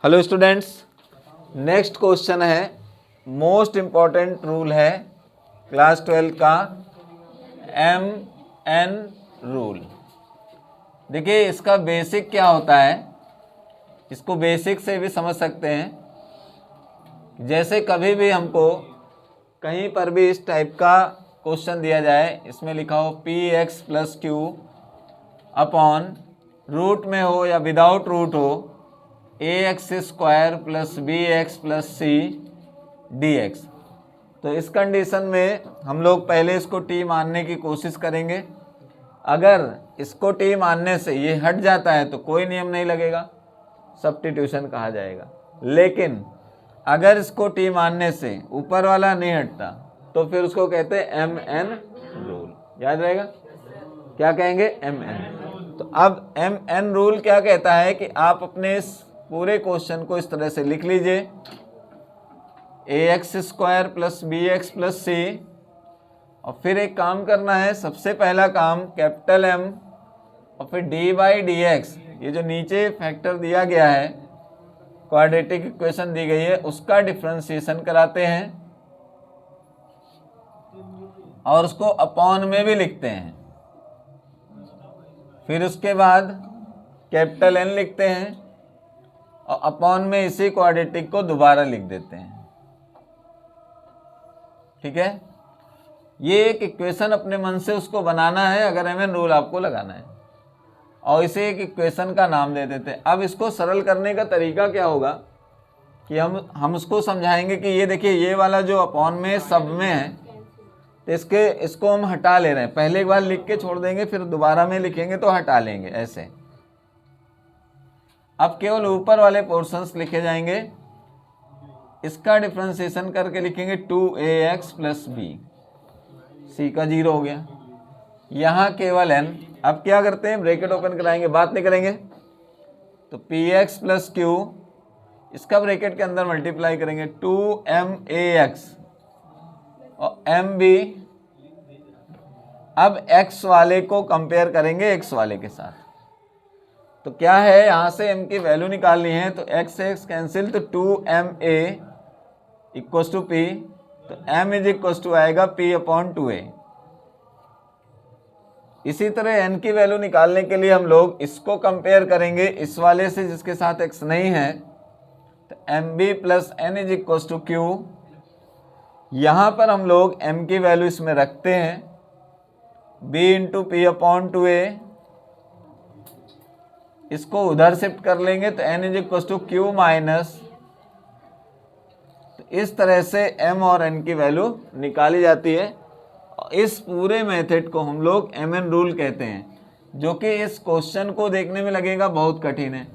Hello students, next question है, most important rule है class 12 का MN रूल। देखिए इसका बेसिक क्या होता है, इसको बेसिक से भी समझ सकते हैं। जैसे कभी भी हमको कहीं पर भी इस टाइप का क्वेश्चन दिया जाए, इसमें लिखा हो px + q अपॉन रूट में हो या विदाउट रूट हो ax² + bx + c dx, तो इस कंडीशन में हम लोग पहले इसको t मानने की कोशिश करेंगे। अगर इसको t मानने से ये हट जाता है तो कोई नियम नहीं लगेगा, सब्स्टिट्यूशन कहा जाएगा। लेकिन अगर इसको t मानने से ऊपर वाला नहीं हटता तो फिर उसको कहते हैं MN रूल। याद रहेगा, क्या कहेंगे? MN। तो अब MN रूल क्या कहता है कि आप अपने इस पूरे क्वेश्चन को इस तरह से लिख लीजिए, ax² + bx + c, और फिर एक काम करना है, सबसे पहला काम कैपिटल M और फिर d/dx, ये जो नीचे फैक्टर दिया गया है, क्वाड्रेटिक इक्वेशन दी गई है, उसका डिफरेंशिएशन कराते हैं और उसको अपॉन में भी लिखते हैं। फिर उसके बाद कैपिटल N लिखते हैं और अपॉन में इसी क्वाड्रेटिक को दोबारा लिख देते हैं। ठीक है, ये एक इक्वेशन अपने मन से उसको बनाना है अगर MN रूल आपको लगाना है, और इसे एक इक्वेशन का नाम दे देते हैं। अब इसको सरल करने का तरीका क्या होगा कि हम उसको समझाएंगे कि ये देखिए, ये वाला जो अपॉन में सब में है, तो इसको हम हटा ले रहे हैं। पहले एक बार लिख के छोड़ देंगे, फिर दोबारा में लिखेंगे तो हटा लेंगे ऐसे। अब केवल ऊपर वाले पोर्शंस लिखे जाएंगे, इसका डिफरेंशिएशन करके लिखेंगे 2ax + b, c का 0 हो गया। यहाँ केवल n, अब क्या करते हैं, ब्रैकेट ओपन कराएंगे, बात नहीं करेंगे, तो px + q, इसका ब्रैकेट के अंदर मल्टीप्लाई करेंगे 2max और mb। अब x वाले को कंपेयर करेंगे x वाले के साथ, तो क्या है, यहां से m की वैल्यू निकालनी है, तो x से x कैंसिल, तो 2ma = p, तो m आएगा p/2a। इसी तरह n की वैल्यू निकालने के लिए हम लोग इसको कंपेयर करेंगे इस वाले से जिसके साथ x नहीं है, तो mb + n = q। यहाँ पर हम लोग m की वैल्यू इसमें रखते हैं, b × p/2a, इसको उधर शिफ्ट कर लेंगे तो n = q-, तो इस तरह से m और n की वैल्यू निकाली जाती है। इस पूरे मेथड को हम लोग MN रूल कहते हैं, जो कि इस क्वेश्चन को देखने में लगेगा बहुत कठिन है,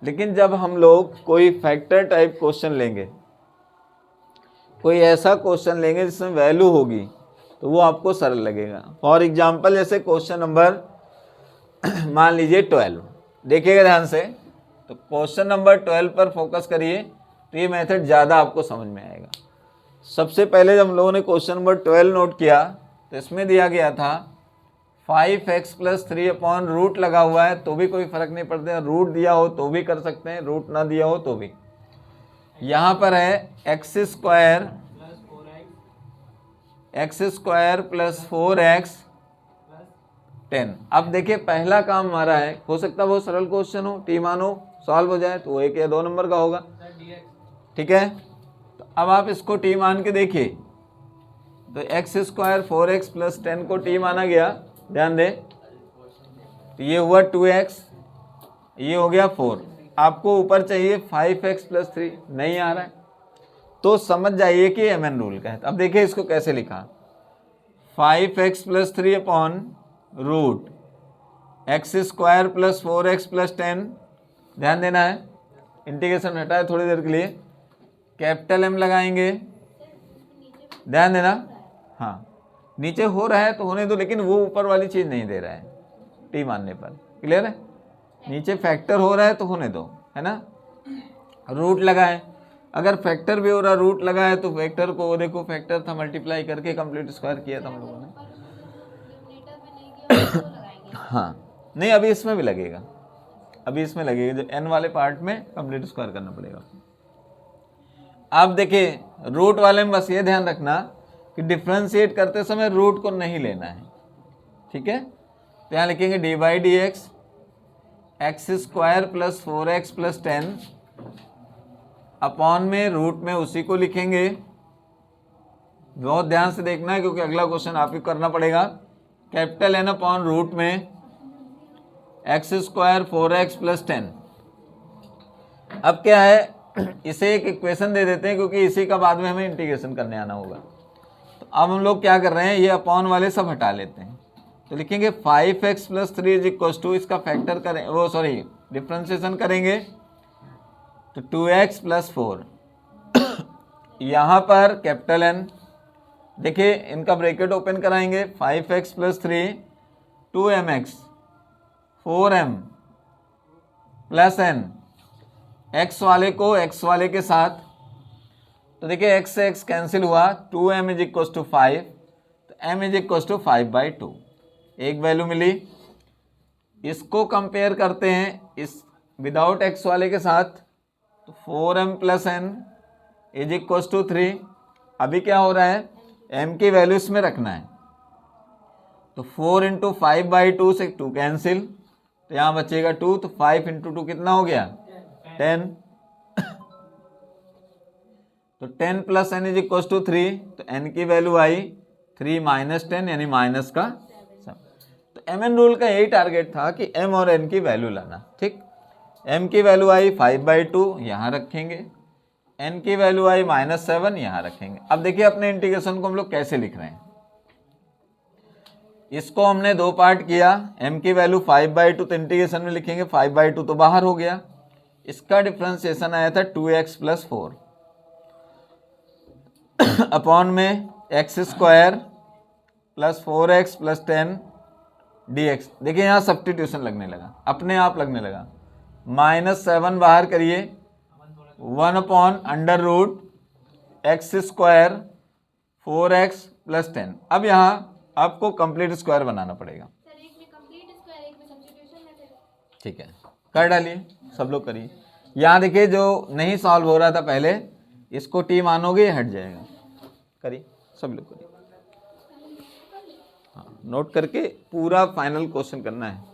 लेकिन जब हम लोग कोई फैक्टर टाइप क्वेश्चन लेंगे, कोई ऐसा क्वेश्चन लेंगे जिसमें वैल्यू होगी, तो वो आपको सरल लगेगा। फॉर एग्जांपल जैसे क्वेश्चन नंबर मान लीजिए 12, देखिएगा ध्यान से, तो क्वेश्चन नंबर 12 पर फोकस करिए, तो ये मेथड ज़्यादा आपको समझ में आएगा। सबसे पहले जब हम लोगों ने क्वेश्चन नंबर 12 नोट किया, तो इसमें दिया गया था 5x + 3 अपॉन रूट लगा हुआ है तो भी कोई फर्क नहीं पड़ता, रूट दिया हो तो भी कर सकते हैं, रूट ना दिया हो तो भी। यहाँ पर है x² + 4x 10। अब देखिए पहला काम हमारा है, हो सकता है बहुत सरल क्वेश्चन हो, t मानो सॉल्व हो जाए तो वो 1 या 2 नंबर का होगा। ठीक है, तो अब आप इसको t मान के देखिए, तो x² 4x + 10 को t माना गया, ध्यान दें, तो ये हुआ 2x, ये हो गया 4। आपको ऊपर चाहिए 5x + 3, नहीं आ रहा है, तो समझ जाइए कि MN रूल का है। अब देखिए इसको कैसे लिखा, 5x + 3 upon root x² + 4x + 10, ध्यान देना है, इंटीग्रेशन हटा है थोड़ी देर के लिए, कैपिटल M लगाएंगे, ध्यान देना, हाँ नीचे हो रहा है तो होने दो, लेकिन वो ऊपर वाली चीज़ नहीं दे रहा है t मानने पर, क्लियर है, नीचे फैक्टर हो रहा है तो होने दो, है ना। रूट लगा है, अगर फैक्टर भी हो रहा, रूट लगा है, तो फैक्टर को वो देखो, फैक्टर था, मल्टीप्लाई करके कंप्लीट स्क्वायर किया था हम लोगों ने। हाँ नहीं, अभी इसमें भी लगेगा, अभी इसमें लगेगा जो n वाले पार्ट में कंप्लीट स्क्वायर करना पड़ेगा। आप देखिए रूट वाले में बस ये ध्यान रखना कि डिफ्रेंशिएट करते समय रूट को नहीं लेना है, ठीक है। तो यहाँ लिखेंगे D by D x x square plus 4x plus 10 upon में रूट में उसी को लिखेंगे। बहुत ध्यान से देखना है क्योंकि अगला क्वेश्चन आप ही करना पड़ेगा। कैपिटल एन अपॉन रूट में एक्स स्क्वायर 4x प्लस 10। अब क्या है, इसे एक इक्वेशन दे देते हैं क्योंकि इसी का बाद में हमें इंटीग्रेशन करने आना होगा। तो अब हम लोग क्या कर रहे हैं, ये अपॉन वाले सब हटा लेते हैं। तो लिखेंगे 5x plus 3 is equal to, इसका फैक्टर करें वो सॉरी डिफ्रेंशिएशन करेंगे तो 2x प्लस 4। यहाँ पर कैपिटल एन देखिए इनका ब्रैकेट ओपन कराएंगे 5x plus 3 2mx 4m plus n, x वाले को x वाले के साथ, तो देखिए x से x कैंसिल हुआ 2m इज इक्वल टू 5, तो m इज इक्वल टू 5/2 एक वैल्यू मिली। इसको कंपेयर करते हैं इस विदाउट x वाले के साथ, तो 4m plus n is equal to 3। अभी क्या हो रहा है, m की वैल्यू इसमें रखना है, तो 4 इंटू 5/2 से 2 कैंसिल, तो यहाँ बचेगा 2, तो 5 इंटू 2 कितना हो गया 10। तो 10 plus n is equal to 3, तो n की वैल्यू आई 3 माइनस 10 यानी माइनस का सम। तो mn रूल का यही टारगेट था कि m और n की वैल्यू लाना, ठीक। m की वैल्यू आई 5/2 यहाँ रखेंगे, n की वैल्यू आई -7 यहाँ रखेंगे। अब देखिए अपने इंटीग्रेशन को हम लोग कैसे लिख रहे हैं। इसको हमने दो पार्ट किया, m की वैल्यू 5/2 तो इंटीग्रेशन में लिखेंगे 5/2 तो बाहर हो गया। इसका डिफ्रेंशिएशन आया था 2x प्लस 4 अपॉन में x square plus 4x plus 10 dx। देखिए यहाँ सब्स्टिट्यूशन लगने लगा, अपने आप लगने लगा। -7 बाहर करिए 1 upon under root x square 4x plus 10। अब यहाँ आपको कंप्लीट स्क्वायर बनाना पड़ेगा, ठीक है। कर डालिए, सब लोग करिए। यहाँ देखिए जो नहीं सॉल्व हो रहा था पहले, इसको टी मानोगे हट जाएगा। करिए, सब लोग करिए। हाँ, नोट करके पूरा फाइनल क्वेश्चन करना है।